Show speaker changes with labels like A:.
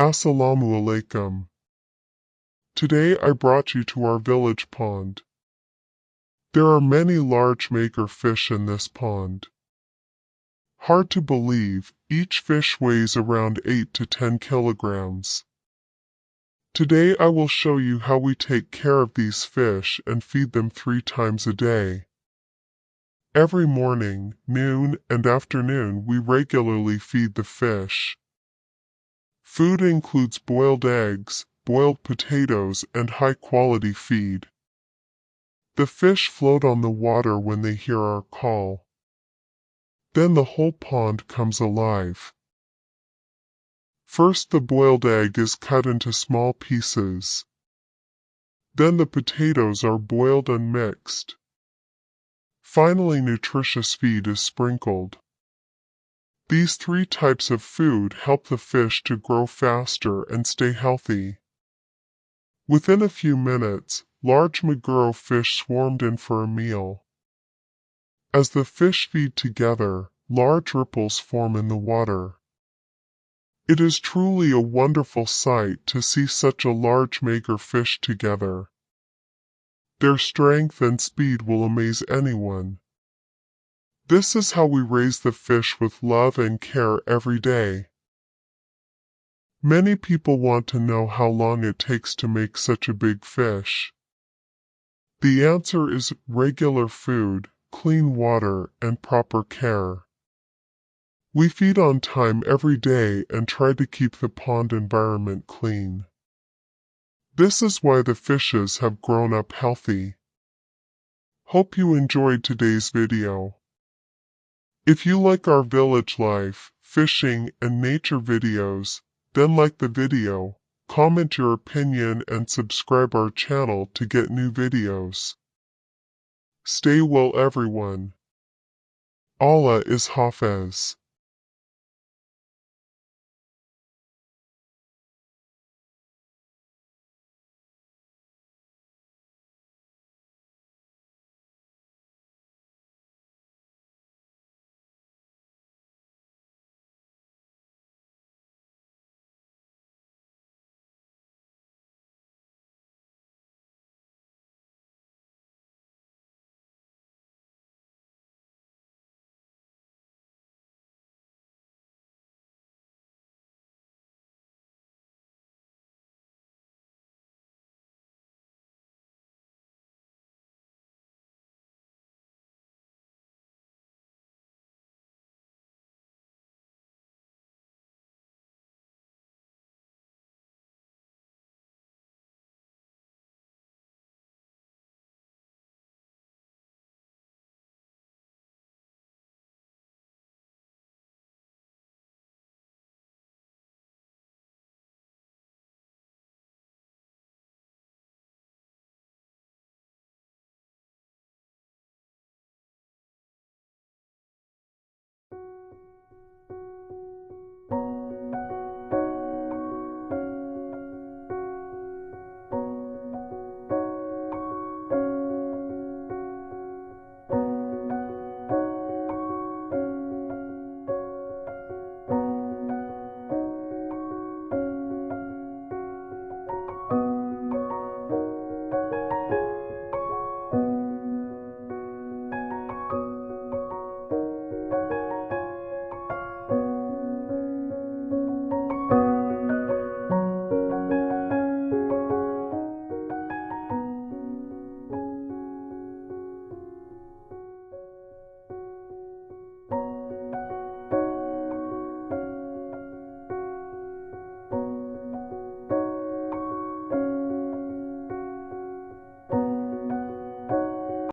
A: Assalamu alaikum. Today I brought you to our village pond. There are many large maker fish in this pond. Hard to believe, each fish weighs around 8 to 10 kilograms. Today I will show you how we take care of these fish and feed them 3 times a day. Every morning, noon, and afternoon we regularly feed the fish. Food includes boiled eggs, boiled potatoes, and high-quality feed. The fish float on the water when they hear our call. Then the whole pond comes alive. First the boiled egg is cut into small pieces. Then the potatoes are boiled and mixed. Finally nutritious feed is sprinkled. These 3 types of food help the fish to grow faster and stay healthy. Within a few minutes, large Magur fish swarmed in for a meal. As the fish feed together, large ripples form in the water. It is truly a wonderful sight to see such a large maker fish together. Their strength and speed will amaze anyone. This is how we raise the fish with love and care every day. Many people want to know how long it takes to make such a big fish. The answer is regular food, clean water, and proper care. We feed on time every day and try to keep the pond environment clean. This is why the fishes have grown up healthy. Hope you enjoyed today's video. If you like our village life, fishing, and nature videos, then like the video, comment your opinion and subscribe our channel to get new videos. Stay well everyone. Allah is Hafiz.